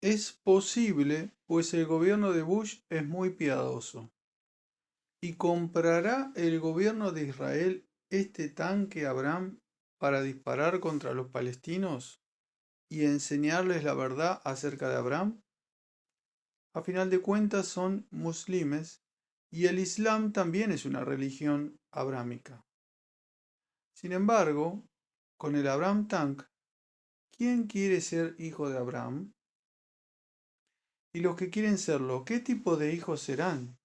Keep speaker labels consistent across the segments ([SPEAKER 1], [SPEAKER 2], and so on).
[SPEAKER 1] Es posible, pues el gobierno de Bush es muy piadoso. ¿Y comprará el gobierno de Israel este tanque Abraham para disparar contra los palestinos y enseñarles la verdad acerca de Abraham? A final de cuentas son muslimes y el Islam también es una religión abrámica. Sin embargo, con el Abraham Tank, ¿quién quiere ser hijo de Abraham? Y los que quieren serlo, ¿qué tipo de hijos serán?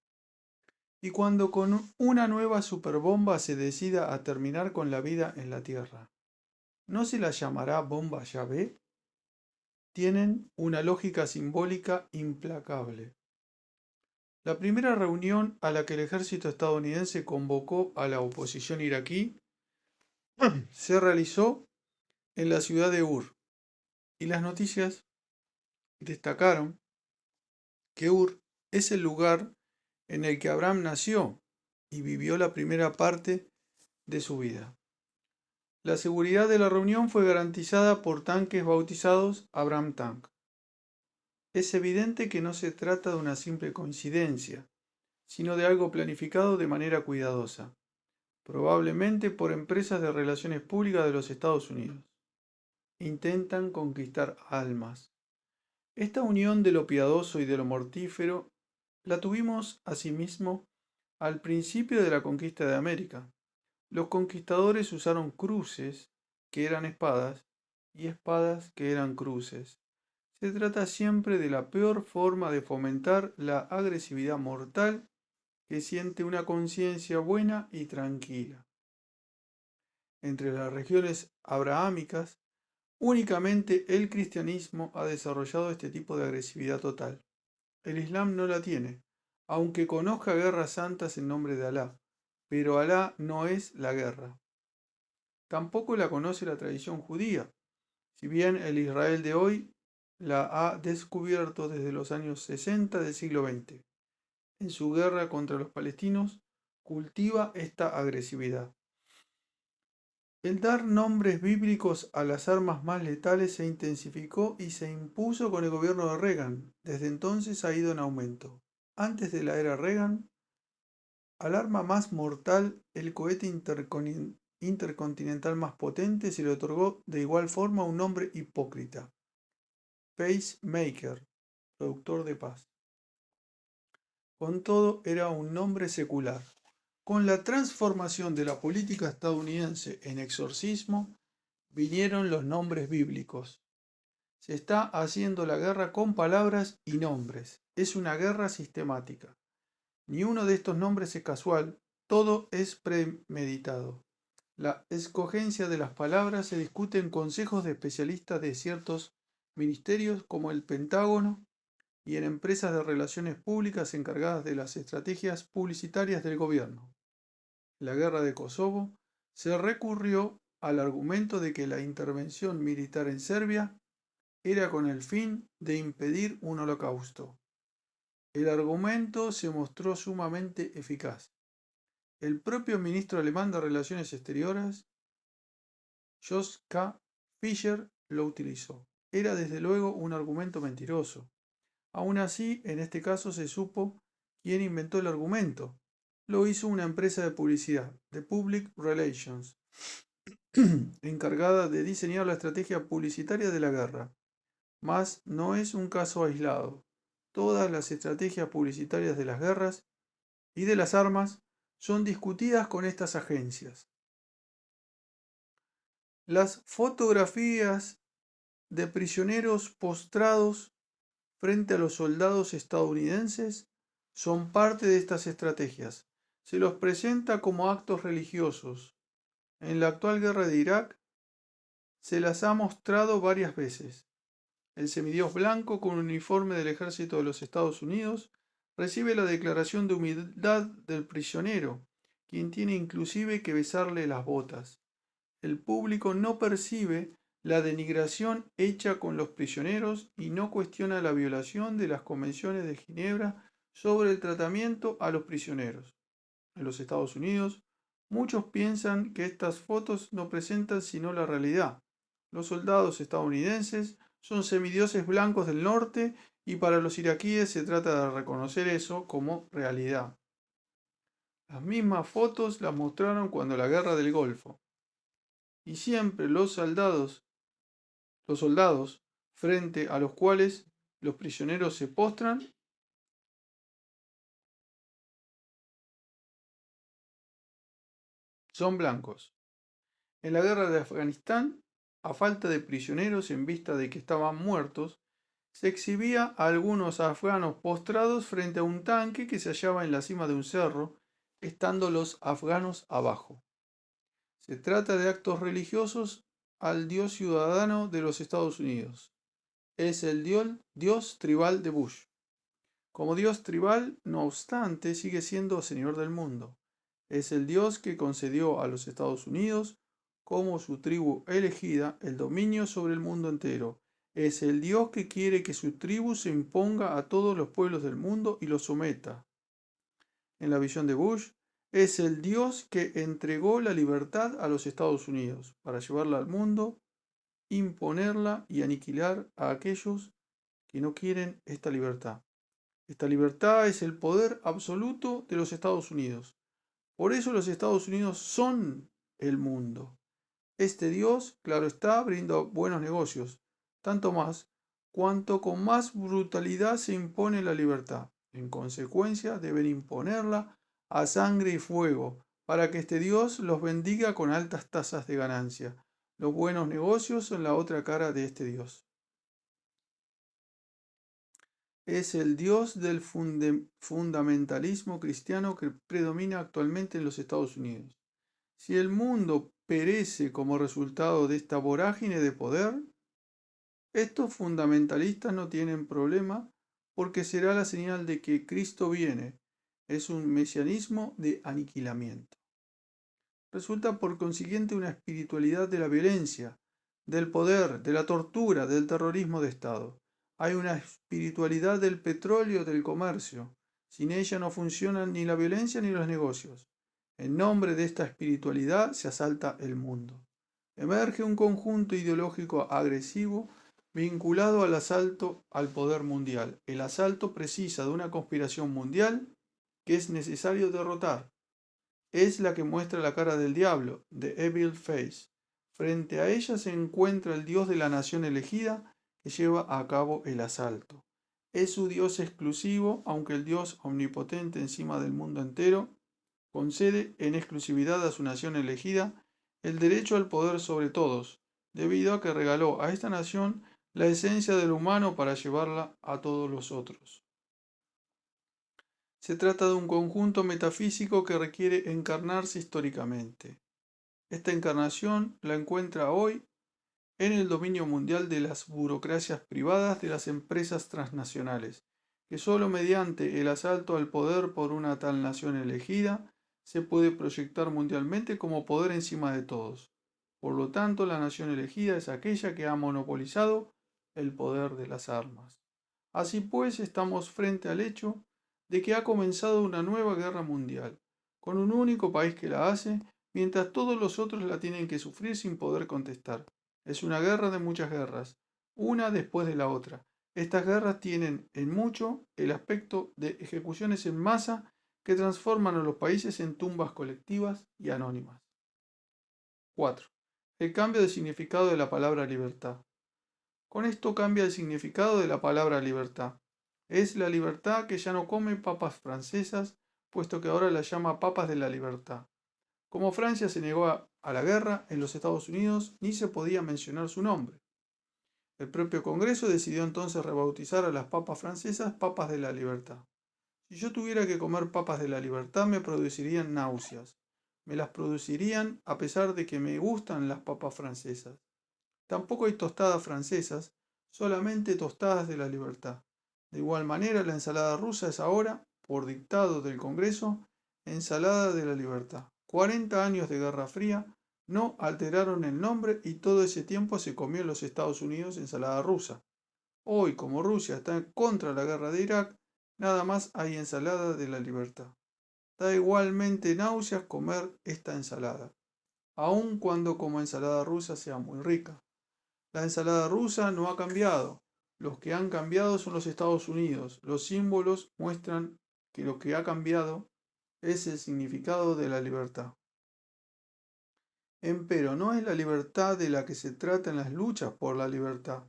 [SPEAKER 1] Y cuando con una nueva superbomba se decida a terminar con la vida en la Tierra, ¿no se la llamará bomba Yahvé? Tienen una lógica simbólica implacable. La primera reunión a la que el ejército estadounidense convocó a la oposición iraquí se realizó en la ciudad de Ur, y las noticias destacaron que Ur es el lugar en el que Abraham nació y vivió la primera parte de su vida. La seguridad de la reunión fue garantizada por tanques bautizados Abraham Tank. Es evidente que no se trata de una simple coincidencia, sino de algo planificado de manera cuidadosa, probablemente por empresas de relaciones públicas de los Estados Unidos. Intentan conquistar almas. Esta unión de lo piadoso y de lo mortífero la tuvimos asimismo al principio de la conquista de América. Los conquistadores usaron cruces, que eran espadas, y espadas, que eran cruces. Se trata siempre de la peor forma de fomentar la agresividad mortal que siente una conciencia buena y tranquila. Entre las regiones abrahámicas, únicamente el cristianismo ha desarrollado este tipo de agresividad total. El Islam no la tiene, aunque conozca guerras santas en nombre de Alá, pero Alá no es la guerra. Tampoco la conoce la tradición judía, si bien el Israel de hoy la ha descubierto desde los años 60 del siglo XX. En su guerra contra los palestinos, cultiva esta agresividad. El dar nombres bíblicos a las armas más letales se intensificó y se impuso con el gobierno de Reagan. Desde entonces ha ido en aumento. Antes de la era Reagan, al arma más mortal, el cohete intercontinental más potente, se le otorgó de igual forma un nombre hipócrita: Pacemaker, productor de paz. Con todo, era un nombre secular. Con la transformación de la política estadounidense en exorcismo, vinieron los nombres bíblicos. Se está haciendo la guerra con palabras y nombres. Es una guerra sistemática. Ni uno de estos nombres es casual, todo es premeditado. La escogencia de las palabras se discute en consejos de especialistas de ciertos ministerios como el Pentágono y en empresas de relaciones públicas encargadas de las estrategias publicitarias del gobierno. En la guerra de Kosovo se recurrió al argumento de que la intervención militar en Serbia era con el fin de impedir un holocausto. El argumento se mostró sumamente eficaz. El propio ministro alemán de Relaciones Exteriores, Joschka K. Fischer, lo utilizó. Era desde luego un argumento mentiroso. Aún así, en este caso se supo quién inventó el argumento. Lo hizo una empresa de publicidad, The Public Relations, encargada de diseñar la estrategia publicitaria de la guerra. Mas no es un caso aislado. Todas las estrategias publicitarias de las guerras y de las armas son discutidas con estas agencias. Las fotografías de prisioneros postrados frente a los soldados estadounidenses son parte de estas estrategias. Se los presenta como actos religiosos. En la actual guerra de Irak se las ha mostrado varias veces. El semidios blanco con un uniforme del ejército de los Estados Unidos recibe la declaración de humildad del prisionero, quien tiene inclusive que besarle las botas. El público no percibe la denigración hecha con los prisioneros y no cuestiona la violación de las convenciones de Ginebra sobre el tratamiento a los prisioneros. En los Estados Unidos, muchos piensan que estas fotos no presentan sino la realidad. Los soldados estadounidenses Son semidioses blancos del norte y para los iraquíes se trata de reconocer eso como realidad. Las mismas fotos las mostraron cuando la guerra del Golfo. Y siempre los soldados, frente a los cuales los prisioneros se postran, son blancos. En la guerra de Afganistán, a falta de prisioneros en vista de que estaban muertos, se exhibía a algunos afganos postrados frente a un tanque que se hallaba en la cima de un cerro, estando los afganos abajo. Se trata de actos religiosos al Dios ciudadano de los Estados Unidos. Es el Dios tribal de Bush. Como Dios tribal, no obstante, sigue siendo Señor del mundo. Es el Dios que concedió a los Estados Unidos, como su tribu elegida, el dominio sobre el mundo entero. Es el Dios que quiere que su tribu se imponga a todos los pueblos del mundo y los someta. En la visión de Bush, es el Dios que entregó la libertad a los Estados Unidos para llevarla al mundo, imponerla y aniquilar a aquellos que no quieren esta libertad. Esta libertad es el poder absoluto de los Estados Unidos. Por eso los Estados Unidos son el mundo. Este Dios, claro está, brinda buenos negocios, tanto más cuanto con más brutalidad se impone la libertad. En consecuencia, deben imponerla a sangre y fuego, para que este Dios los bendiga con altas tasas de ganancia. Los buenos negocios son la otra cara de este Dios. Es el Dios del fundamentalismo cristiano que predomina actualmente en los Estados Unidos. Si el mundo perece como resultado de esta vorágine de poder, estos fundamentalistas no tienen problema porque será la señal de que Cristo viene. Es un mesianismo de aniquilamiento. Resulta por consiguiente una espiritualidad de la violencia, del poder, de la tortura, del terrorismo de Estado. Hay una espiritualidad del petróleo, del comercio. Sin ella no funcionan ni la violencia ni los negocios. En nombre de esta espiritualidad se asalta el mundo. Emerge un conjunto ideológico agresivo vinculado al asalto al poder mundial. El asalto precisa de una conspiración mundial que es necesario derrotar. Es la que muestra la cara del diablo, The Evil Face. Frente a ella se encuentra el Dios de la nación elegida que lleva a cabo el asalto. Es su Dios exclusivo, aunque el Dios omnipotente encima del mundo entero concede en exclusividad a su nación elegida el derecho al poder sobre todos, debido a que regaló a esta nación la esencia del humano para llevarla a todos los otros. Se trata de un conjunto metafísico que requiere encarnarse históricamente. Esta encarnación la encuentra hoy en el dominio mundial de las burocracias privadas de las empresas transnacionales, que sólo mediante el asalto al poder por una tal nación elegida se puede proyectar mundialmente como poder encima de todos. Por lo tanto, la nación elegida es aquella que ha monopolizado el poder de las armas. Así pues, estamos frente al hecho de que ha comenzado una nueva guerra mundial, con un único país que la hace, mientras todos los otros la tienen que sufrir sin poder contestar. Es una guerra de muchas guerras, una después de la otra. Estas guerras tienen en mucho el aspecto de ejecuciones en masa que transforman a los países en tumbas colectivas y anónimas. 4. El cambio de significado de la palabra libertad. Con esto cambia el significado de la palabra libertad. Es la libertad que ya no come papas francesas, puesto que ahora la llama papas de la libertad. Como Francia se negó a la guerra, en los Estados Unidos ni se podía mencionar su nombre. El propio Congreso decidió entonces rebautizar a las papas francesas papas de la libertad. Si yo tuviera que comer papas de la libertad me producirían náuseas. Me las producirían a pesar de que me gustan las papas francesas. Tampoco hay tostadas francesas, solamente tostadas de la libertad. De igual manera, la ensalada rusa es ahora, por dictado del Congreso, ensalada de la libertad. 40 años de Guerra Fría no alteraron el nombre y todo ese tiempo se comió en los Estados Unidos ensalada rusa. Hoy, como Rusia está contra la guerra de Irak, nada más hay ensalada de la libertad. Da igualmente náuseas comer esta ensalada, aun cuando como ensalada rusa sea muy rica. La ensalada rusa no ha cambiado. Los que han cambiado son los Estados Unidos. Los símbolos muestran que lo que ha cambiado es el significado de la libertad. Empero no es la libertad de la que se trata en las luchas por la libertad.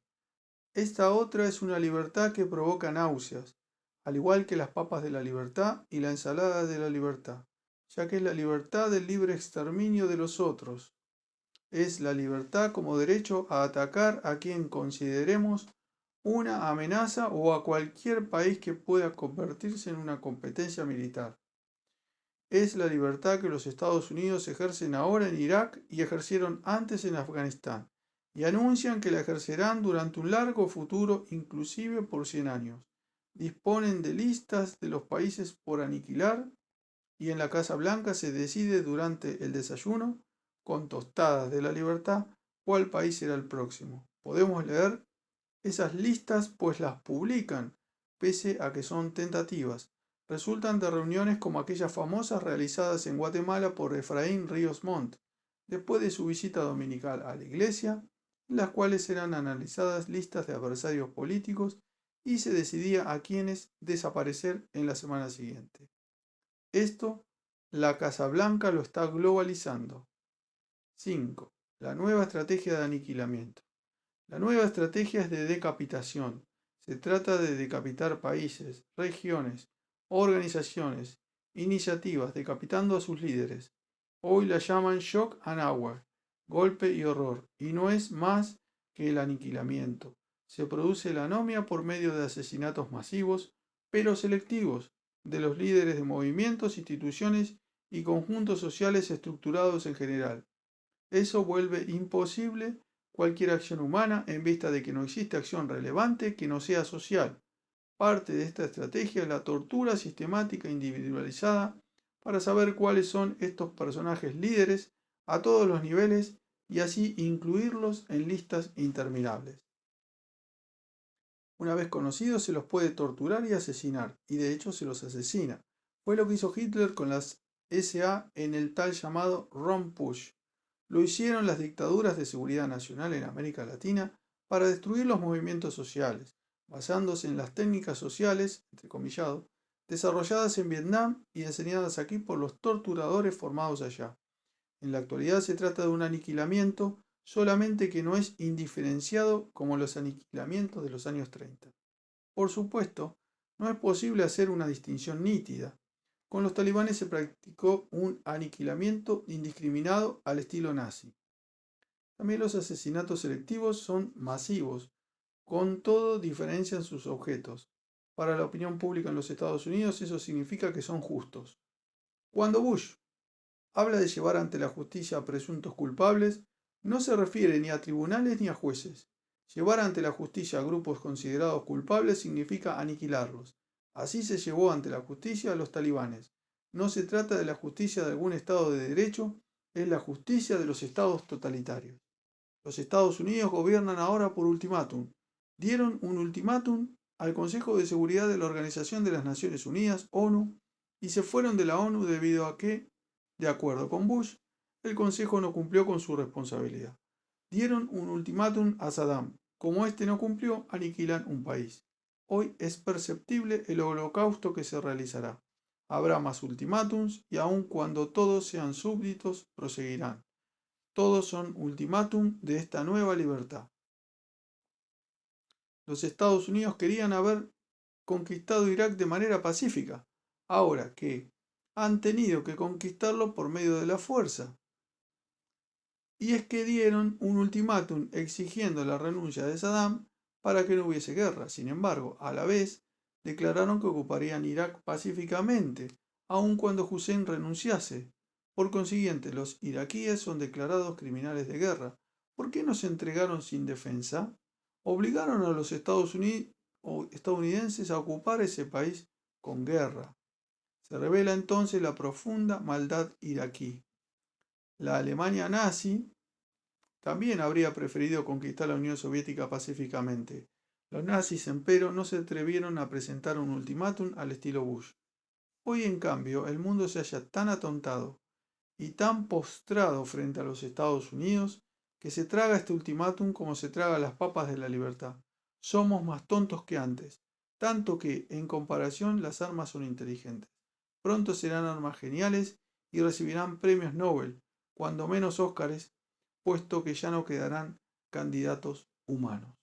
[SPEAKER 1] Esta otra es una libertad que provoca náuseas, al igual que las papas de la libertad y la ensalada de la libertad, ya que es la libertad del libre exterminio de los otros. Es la libertad como derecho a atacar a quien consideremos una amenaza o a cualquier país que pueda convertirse en una competencia militar. Es la libertad que los Estados Unidos ejercen ahora en Irak y ejercieron antes en Afganistán, y anuncian que la ejercerán durante un largo futuro, inclusive por 100 años. Disponen de listas de los países por aniquilar y en la Casa Blanca se decide durante el desayuno, con tostadas de la libertad, cuál país será el próximo. Podemos leer esas listas pues las publican, pese a que son tentativas. Resultan de reuniones como aquellas famosas realizadas en Guatemala por Efraín Ríos Montt, después de su visita dominical a la iglesia, en las cuales eran analizadas listas de adversarios políticos y se decidía a quiénes desaparecer en la semana siguiente. Esto, la Casa Blanca lo está globalizando. 5. La nueva estrategia de aniquilamiento. La nueva estrategia es de decapitación. Se trata de decapitar países, regiones, organizaciones, iniciativas, decapitando a sus líderes. Hoy la llaman shock and awe, golpe y horror, y no es más que el aniquilamiento. Se produce la anomia por medio de asesinatos masivos, pero selectivos, de los líderes de movimientos, instituciones y conjuntos sociales estructurados en general. Eso vuelve imposible cualquier acción humana en vista de que no existe acción relevante que no sea social. Parte de esta estrategia es la tortura sistemática individualizada para saber cuáles son estos personajes líderes a todos los niveles y así incluirlos en listas interminables. Una vez conocidos se los puede torturar y asesinar, y de hecho se los asesina. Fue lo que hizo Hitler con las SA en el tal llamado Rom Push. Lo hicieron las dictaduras de seguridad nacional en América Latina para destruir los movimientos sociales, basándose en las técnicas sociales, entrecomillado, desarrolladas en Vietnam y enseñadas aquí por los torturadores formados allá. En la actualidad se trata de un aniquilamiento, solamente que no es indiferenciado como los aniquilamientos de los años 30. Por supuesto, no es posible hacer una distinción nítida. Con los talibanes se practicó un aniquilamiento indiscriminado al estilo nazi. También los asesinatos selectivos son masivos, con todo diferencian sus objetos. Para la opinión pública en los Estados Unidos eso significa que son justos. Cuando Bush habla de llevar ante la justicia a presuntos culpables, no se refiere ni a tribunales ni a jueces. Llevar ante la justicia a grupos considerados culpables significa aniquilarlos. Así se llevó ante la justicia a los talibanes. No se trata de la justicia de algún Estado de derecho, es la justicia de los estados totalitarios. Los Estados Unidos gobiernan ahora por ultimátum. Dieron un ultimátum al Consejo de Seguridad de la Organización de las Naciones Unidas, ONU, y se fueron de la ONU debido a que, de acuerdo con Bush, el Consejo no cumplió con su responsabilidad. Dieron un ultimátum a Saddam. Como éste no cumplió, aniquilan un país. Hoy es perceptible el holocausto que se realizará. Habrá más ultimátums y aun cuando todos sean súbditos, proseguirán. Todos son ultimátum de esta nueva libertad. Los Estados Unidos querían haber conquistado Irak de manera pacífica, ahora que han tenido que conquistarlo por medio de la fuerza. Y es que dieron un ultimátum exigiendo la renuncia de Saddam para que no hubiese guerra. Sin embargo, a la vez, declararon que ocuparían Irak pacíficamente, aun cuando Hussein renunciase. Por consiguiente, los iraquíes son declarados criminales de guerra. ¿Por qué no se entregaron sin defensa? Obligaron a los estadounidenses a ocupar ese país con guerra. Se revela entonces la profunda maldad iraquí. La Alemania nazi también habría preferido conquistar la Unión Soviética pacíficamente. Los nazis, empero, no se atrevieron a presentar un ultimátum al estilo Bush. Hoy, en cambio, el mundo se halla tan atontado y tan postrado frente a los Estados Unidos que se traga este ultimátum como se traga las papas de la libertad. Somos más tontos que antes, tanto que, en comparación, las armas son inteligentes. Pronto serán armas geniales y recibirán premios Nobel, cuando menos Óscares, puesto que ya no quedarán candidatos humanos.